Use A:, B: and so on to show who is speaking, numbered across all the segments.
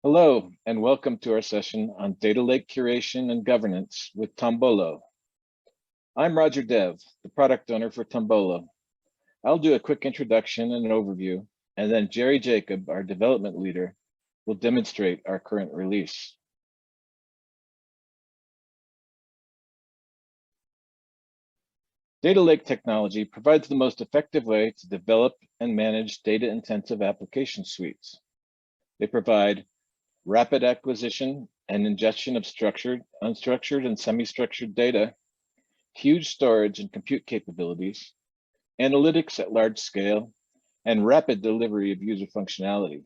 A: Hello, and welcome to our session on Data Lake Curation and Governance with Tombolo. I'm Roger Dev, the product owner for Tombolo. I'll do a quick introduction and an overview, and then Jerry Jacob, our development leader, will demonstrate our current release. Data Lake technology provides the most effective way to develop and manage data-intensive application suites. They provide rapid acquisition and ingestion of structured, unstructured, and semi-structured data, huge storage and compute capabilities, analytics at large scale, and rapid delivery of user functionality.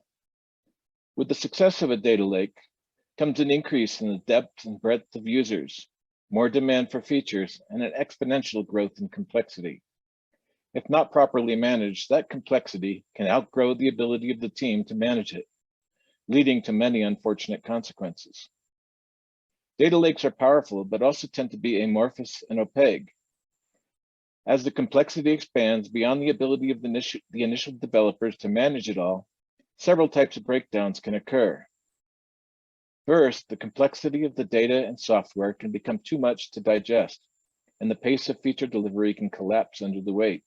A: With the success of a data lake comes an increase in the depth and breadth of users, more demand for features, and an exponential growth in complexity. If not properly managed, that complexity can outgrow the ability of the team to manage it, leading to many unfortunate consequences. Data lakes are powerful, but also tend to be amorphous and opaque. As the complexity expands beyond the ability of the initial developers to manage it all, several types of breakdowns can occur. First, the complexity of the data and software can become too much to digest, and the pace of feature delivery can collapse under the weight.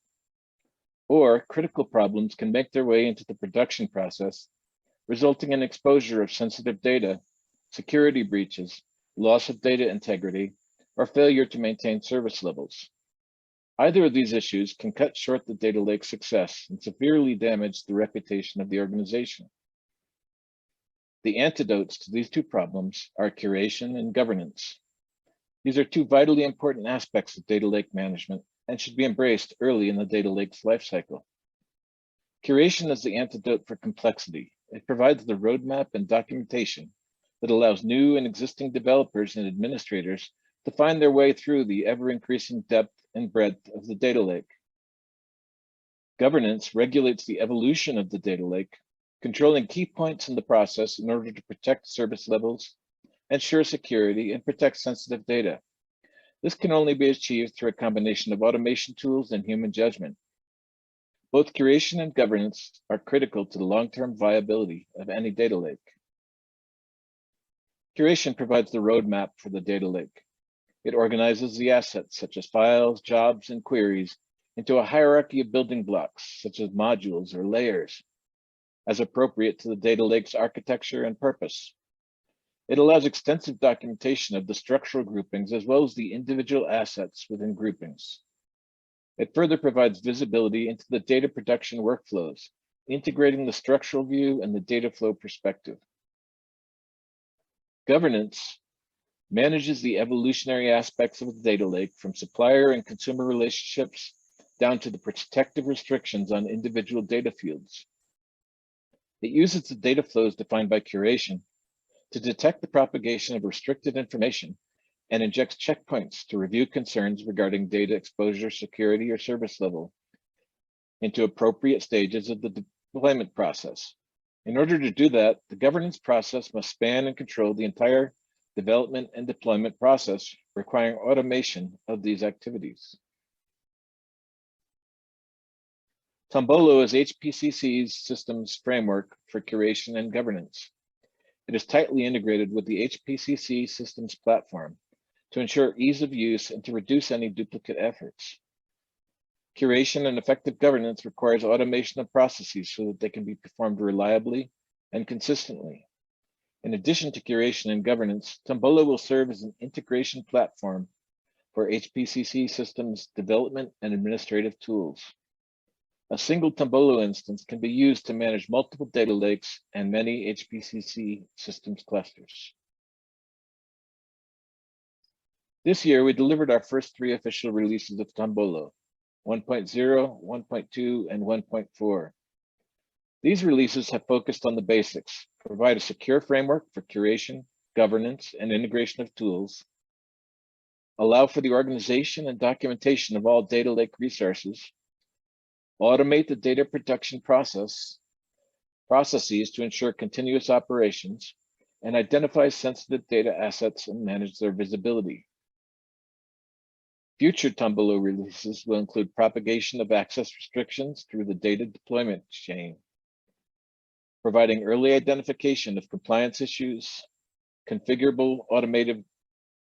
A: Or critical problems can make their way into the production process, resulting in exposure of sensitive data, security breaches, loss of data integrity, or failure to maintain service levels. Either of these issues can cut short the data lake's success and severely damage the reputation of the organization. The antidotes to these two problems are curation and governance. These are two vitally important aspects of data lake management and should be embraced early in the data lake's lifecycle. Curation is the antidote for complexity. It provides the roadmap and documentation that allows new and existing developers and administrators to find their way through the ever-increasing depth and breadth of the data lake. Governance regulates the evolution of the data lake, controlling key points in the process in order to protect service levels, ensure security, and protect sensitive data. This can only be achieved through a combination of automation tools and human judgment. Both curation and governance are critical to the long-term viability of any data lake. Curation provides the roadmap for the data lake. It organizes the assets, such as files, jobs, and queries, into a hierarchy of building blocks, such as modules or layers, as appropriate to the data lake's architecture and purpose. It allows extensive documentation of the structural groupings as well as the individual assets within groupings. It further provides visibility into the data production workflows, integrating the structural view and the data flow perspective. Governance manages the evolutionary aspects of the data lake from supplier and consumer relationships down to the protective restrictions on individual data fields. It uses the data flows defined by curation to detect the propagation of restricted information and injects checkpoints to review concerns regarding data exposure, security, or service level into appropriate stages of the deployment process. In order to do that, the governance process must span and control the entire development and deployment process, requiring automation of these activities. Tombolo is HPCC Systems framework for curation and governance. It is tightly integrated with the HPCC Systems Platform to ensure ease of use and to reduce any duplicate efforts. Curation and effective governance requires automation of processes so that they can be performed reliably and consistently. In addition to curation and governance, Tombolo will serve as an integration platform for HPCC systems development and administrative tools. A single Tombolo instance can be used to manage multiple data lakes and many HPCC systems clusters. This year, we delivered our first 3 official releases of Tombolo, 1.0, 1.2, and 1.4. These releases have focused on the basics, provide a secure framework for curation, governance, and integration of tools, allow for the organization and documentation of all data lake resources, automate the data production processes to ensure continuous operations, and identify sensitive data assets and manage their visibility. Future Tombolo releases will include propagation of access restrictions through the data deployment chain, providing early identification of compliance issues, configurable automated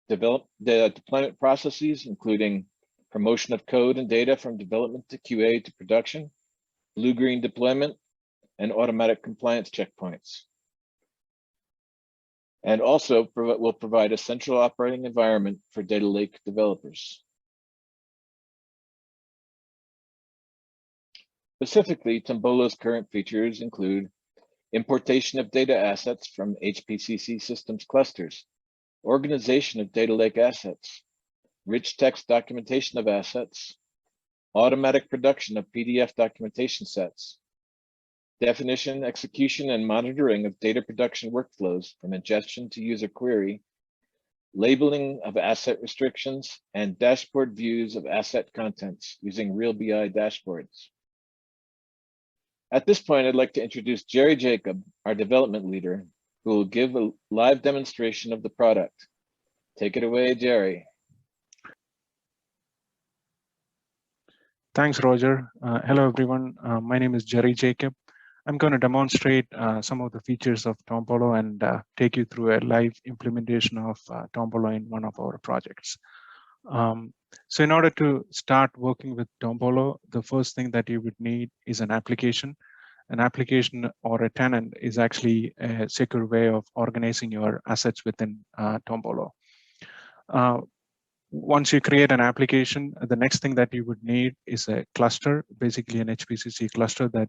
A: deployment processes, including promotion of code and data from development to QA to production, blue-green deployment, and automatic compliance checkpoints. And also will provide a central operating environment for Data Lake developers. Specifically, Tombolo's current features include importation of data assets from HPCC Systems clusters, organization of Data Lake assets, rich text documentation of assets, automatic production of PDF documentation sets, definition, execution, and monitoring of data production workflows from ingestion to user query, labeling of asset restrictions, and dashboard views of asset contents using real BI dashboards. At this point, I'd like to introduce Jerry Jacob, our development leader, who will give a live demonstration of the product. Take it away, Jerry.
B: Thanks, Roger. Hello, everyone. My name is Jerry Jacob. I'm going to demonstrate some of the features of Tombolo and take you through a live implementation of Tombolo in one of our projects. So in order to start working with Tombolo, the first thing that you would need is an application. An application or a tenant is actually a secure way of organizing your assets within Tombolo. Once you create an application, the next thing that you would need is a cluster, basically an HPCC cluster that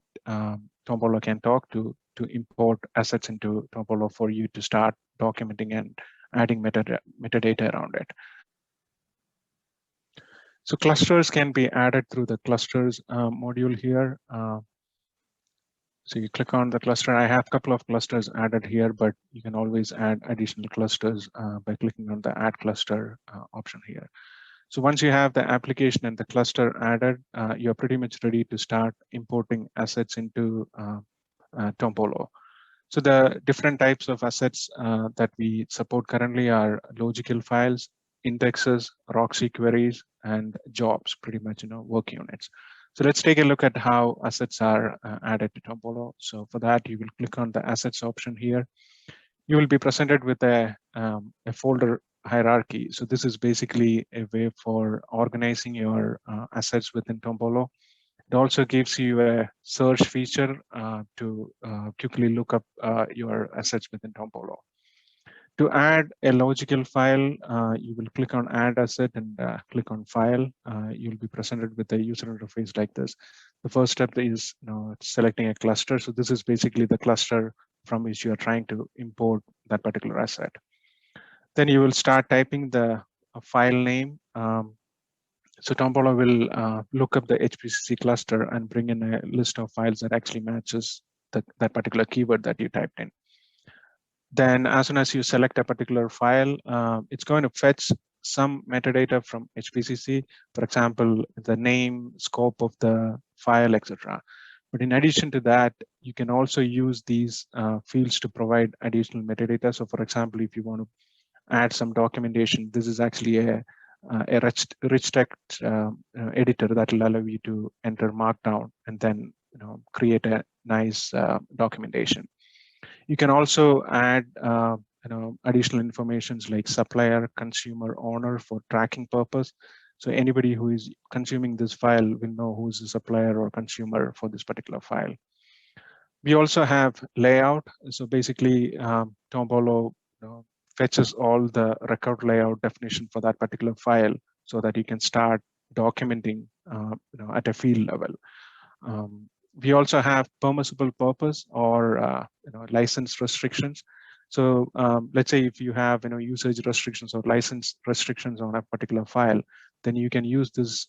B: Tombolo can talk to import assets into Tombolo for you to start documenting and adding metadata around it. So clusters can be added through the clusters module here. So you click on the cluster. I have a couple of clusters added here, but you can always add additional clusters by clicking on the add cluster option here. So once you have the application and the cluster added, you're pretty much ready to start importing assets into Tombolo. So the different types of assets that we support currently are logical files, indexes, Roxy queries, and jobs, pretty much, work units. So let's take a look at how assets are added to Tombolo. So for that, you will click on the assets option here. You will be presented with a folder hierarchy. So this is basically a way for organizing your assets within Tombolo. It also gives you a search feature to quickly look up your assets within Tombolo. To add a logical file, you will click on add asset and click on file. You'll be presented with a user interface like this. The first step is selecting a cluster. So this is basically the cluster from which you are trying to import that particular asset. Then you will start typing the file name. So Tombolo will look up the HPCC cluster and bring in a list of files that actually matches that particular keyword that you typed in. Then as soon as you select a particular file, it's going to fetch some metadata from HPCC, for example, the name, scope of the file, etc. But in addition to that, you can also use these fields to provide additional metadata. So for example, if you want to add some documentation, this is actually a rich text editor that will allow you to enter Markdown and then create a nice documentation. You can also add additional informations like supplier, consumer, owner for tracking purpose. So anybody who is consuming this file will know who is the supplier or consumer for this particular file. We also have layout. So basically, Tombolo fetches all the record layout definition for that particular file so that you can start documenting at a field level. We also have permissible purpose or license restrictions. So let's say if you have usage restrictions or license restrictions on a particular file, then you can use this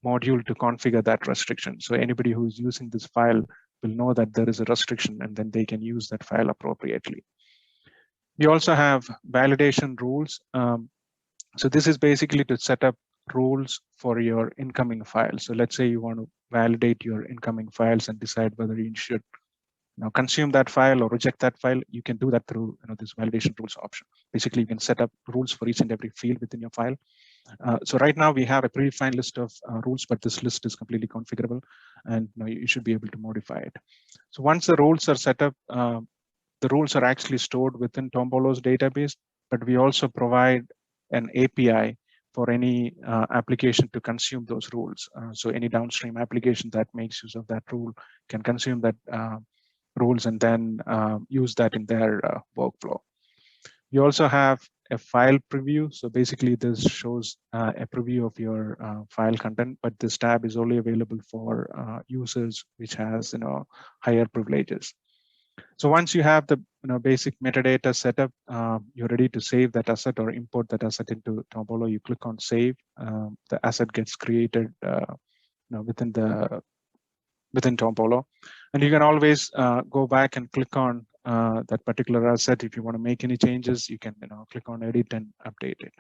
B: module to configure that restriction. So anybody who is using this file will know that there is a restriction and then they can use that file appropriately. We also have validation rules. So this is basically to set up rules for your incoming files. So let's say you want to validate your incoming files and decide whether you should consume that file or reject that file. You can do that through this validation rules option. Basically, you can set up rules for each and every field within your file. So right now we have a predefined list of rules, but this list is completely configurable, and you should be able to modify it. So once the rules are set up, the rules are actually stored within Tombolo's database, but we also provide an API for any application to consume those rules. So any downstream application that makes use of that rule can consume that rules and then use that in their workflow. You also have a file preview. So basically this shows a preview of your file content, but this tab is only available for users which has higher privileges. So once you have the basic metadata set up, you're ready to save that asset or import that asset into Tombolo. You click on save. The asset gets created within Tombolo, and you can always go back and click on that particular asset. If you want to make any changes, you can click on edit and update it.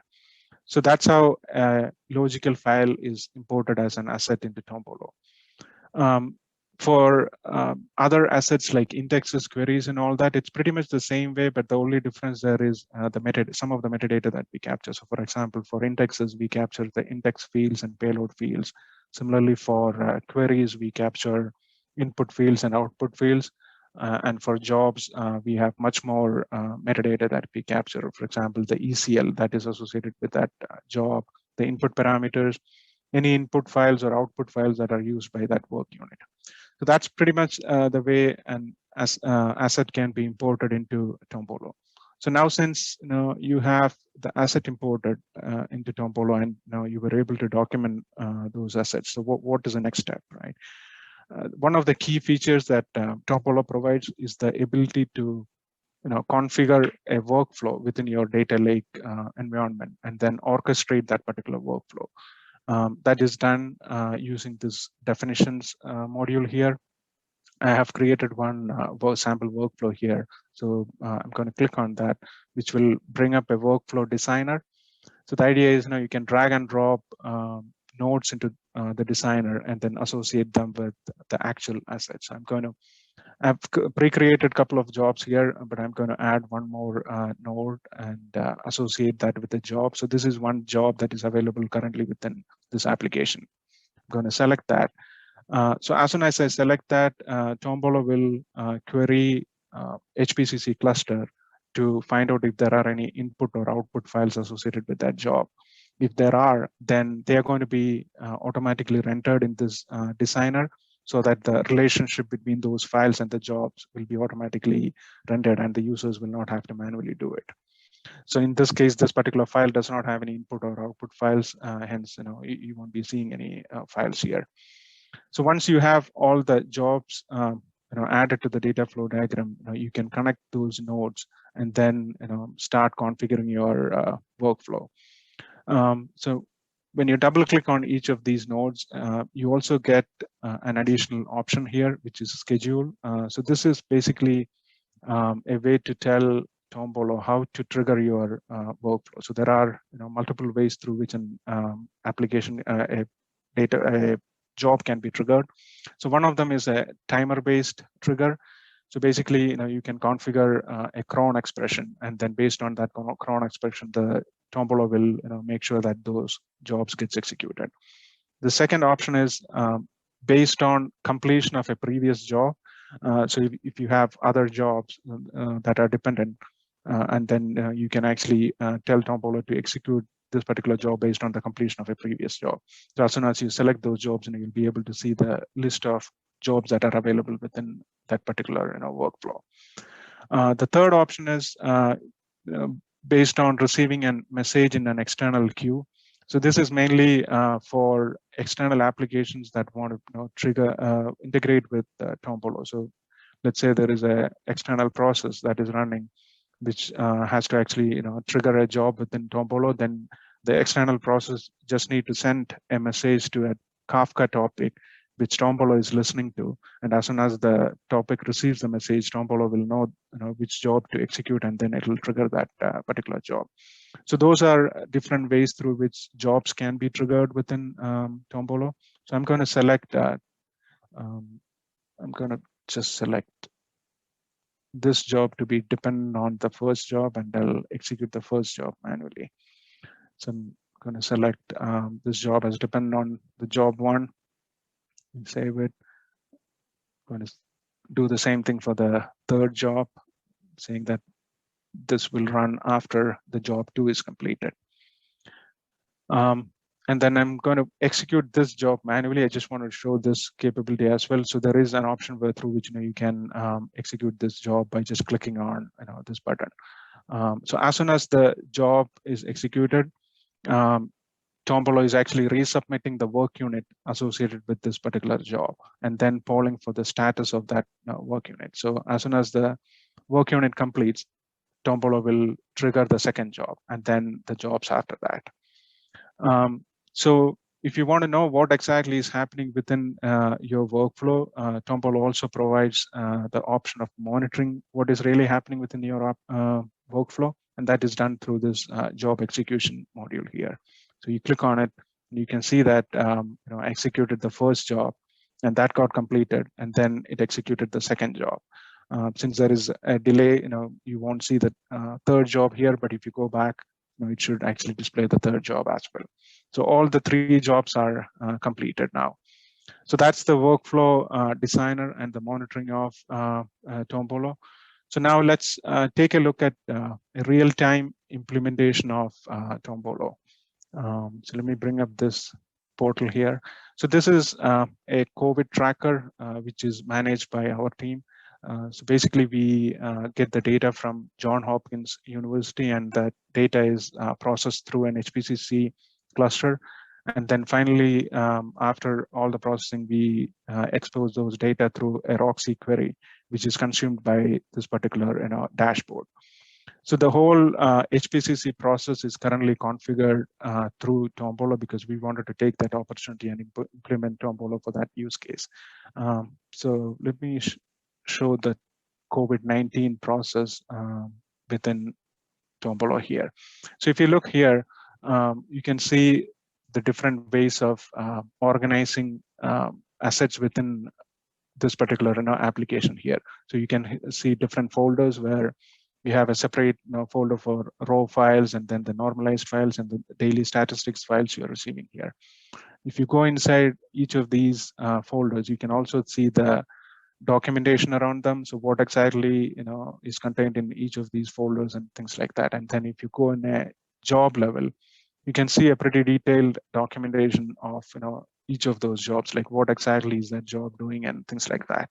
B: So that's how a logical file is imported as an asset into Tombolo. For other assets like indexes, queries, and all that, it's pretty much the same way, but the only difference there is some of the metadata that we capture. So for example, for indexes, we capture the index fields and payload fields. Similarly, for queries, we capture input fields and output fields. And for jobs, we have much more metadata that we capture. For example, the ECL that is associated with that job, the input parameters, any input files or output files that are used by that work unit. So that's pretty much the way an asset can be imported into Tombolo. So now, since you have the asset imported into Tombolo, and now you were able to document those assets. So what is the next step, right? One of the key features that Tombolo provides is the ability to configure a workflow within your data lake environment and then orchestrate that particular workflow. That is done using this definitions module here. I have created one sample workflow here. So I'm going to click on that, which will bring up a workflow designer. So the idea is you can drag and drop nodes into the designer and then associate them with the actual assets. I've pre-created a couple of jobs here, but I'm going to add one more node and associate that with the job. So this is one job that is available currently within this application. I'm going to select that. So as soon as I select that, Tombolo will query HPCC cluster to find out if there are any input or output files associated with that job. If there are, then they are going to be automatically rendered in this designer, so that the relationship between those files and the jobs will be automatically rendered and the users will not have to manually do it. So in this case, this particular file does not have any input or output files, hence you won't be seeing any files here. So once you have all the jobs added to the data flow diagram, you can connect those nodes and then start configuring your workflow. So when you double click on each of these nodes, you also get an additional option here, which is schedule. So this is basically a way to tell Tombolo how to trigger your workflow. So there are multiple ways through which an application, a job can be triggered. So one of them is a timer-based trigger. So basically, you can configure a cron expression, and then based on that cron expression, the Tombolo will make sure that those jobs gets executed. The second option is based on completion of a previous job. So if you have other jobs that are dependent, and then you can actually tell Tombolo to execute this particular job based on the completion of a previous job. So as soon as you select those jobs, you'll be able to see the list of jobs that are available within that particular workflow. The third option is based on receiving a message in an external queue. So this is mainly for external applications that want to trigger integrate with Tombolo. So let's say there is an external process that is running, which has to actually trigger a job within Tombolo. Then the external process just need to send a message to a Kafka topic, which Tombolo is listening to. And as soon as the topic receives the message, Tombolo will know which job to execute, and then it will trigger that particular job. So those are different ways through which jobs can be triggered within Tombolo. So I'm going to select that. I'm going to just select this job to be dependent on the first job, and I'll execute the first job manually. So I'm going to select this job as dependent on the job one and save it. Going to do the same thing for the third job, saying that this will run after the job 2 is completed. And then I'm going to execute this job manually. I just want to show this capability as well. So there is an option where through which you can execute this job by just clicking on this button. So as soon as the job is executed, Tombolo is actually resubmitting the work unit associated with this particular job and then polling for the status of that work unit. So as soon as the work unit completes, Tombolo will trigger the second job and then the jobs after that. So if you want to know what exactly is happening within your workflow, Tombolo also provides the option of monitoring what is really happening within your workflow, and that is done through this job execution module here. So you click on it, and you can see that executed the first job, and that got completed, and then it executed the second job. Since there is a delay, you won't see the third job here, but if you go back, it should actually display the third job as well. So all the 3 jobs are completed now. So that's the workflow designer and the monitoring of Tombolo. So now let's take a look at a real-time implementation of Tombolo. So let me bring up this portal here. So this is a COVID tracker, which is managed by our team. So basically, we get the data from Johns Hopkins University, and that data is processed through an HPCC cluster. And then finally, after all the processing, we expose those data through a Roxy query, which is consumed by this particular dashboard. So the whole HPCC process is currently configured through Tombolo because we wanted to take that opportunity and implement Tombolo for that use case. So let me show the COVID-19 process within Tombolo here. So if you look here, you can see the different ways of organizing assets within this particular application here. So you can see different folders where we have a separate folder for raw files and then the normalized files and the daily statistics files you're receiving here. If you go inside each of these folders, you can also see the documentation around them. So what exactly is contained in each of these folders and things like that. And then if you go in a job level, you can see a pretty detailed documentation of each of those jobs, like what exactly is that job doing and things like that.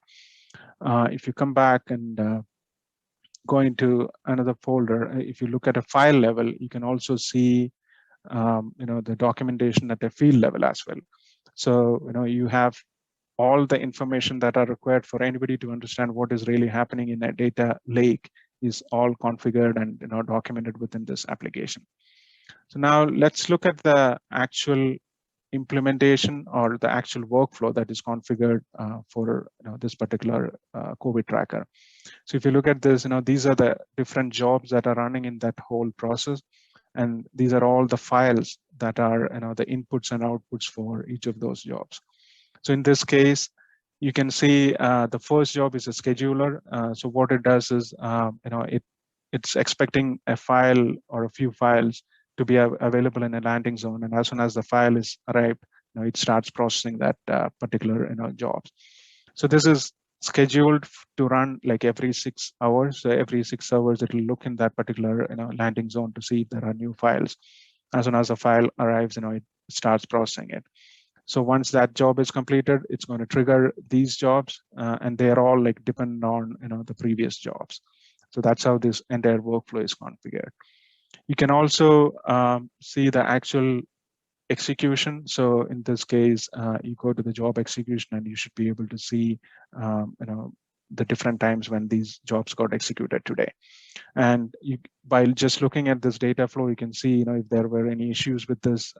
B: If you come back and go into another folder, if you look at a file level, you can also see the documentation at a field level as well. So you have all the information that are required for anybody to understand what is really happening in a data lake is all configured and documented within this application. So now let's look at the actual implementation or the actual workflow that is configured for this particular COVID tracker. So if you look at this, these are the different jobs that are running in that whole process. And these are all the files that are the inputs and outputs for each of those jobs. So in this case, you can see the first job is a scheduler. So what it does is, it's expecting a file or a few files to be available in a landing zone. And as soon as the file is arrived, it starts processing that particular jobs. So this is scheduled to run like every 6 hours. So every 6 hours, it will look in that particular landing zone to see if there are new files. As soon as a file arrives, it starts processing it. So once that job is completed, it's going to trigger these jobs, and they're all like dependent on the previous jobs. So that's how this entire workflow is configured. You can also see the actual execution. So in this case, you go to the job execution, and you should be able to see the different times when these jobs got executed today. And by just looking at this data flow, you can see if there were any issues with this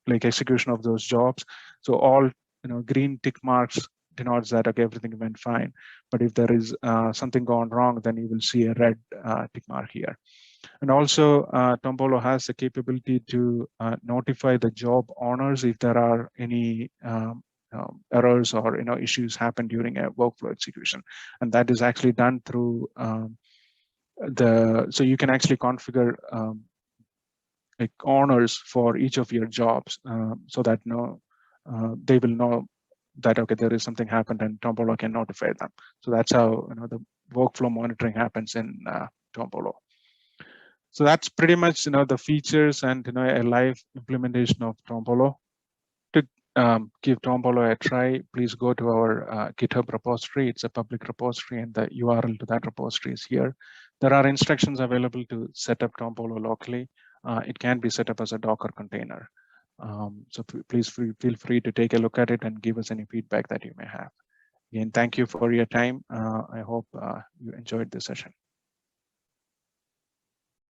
B: like execution of those jobs. So all green tick marks denotes that okay, everything went fine. But if there is something gone wrong, then you will see a red tick mark here. And also, Tombolo has the capability to notify the job owners if there are any errors or issues happen during a workflow execution. And that is actually done through so you can actually configure like honors for each of your jobs, so that they will know that okay, there is something happened and Tombolo can notify them. So that's how the workflow monitoring happens in Tombolo. So that's pretty much the features and a live implementation of Tombolo. To give Tombolo a try, please go to our GitHub repository. It's a public repository, and the URL to that repository is here. There are instructions available to set up Tombolo locally. It can be set up as a Docker container. So please feel free to take a look at it and give us any feedback that you may have. Again, thank you for your time. I hope you enjoyed this session.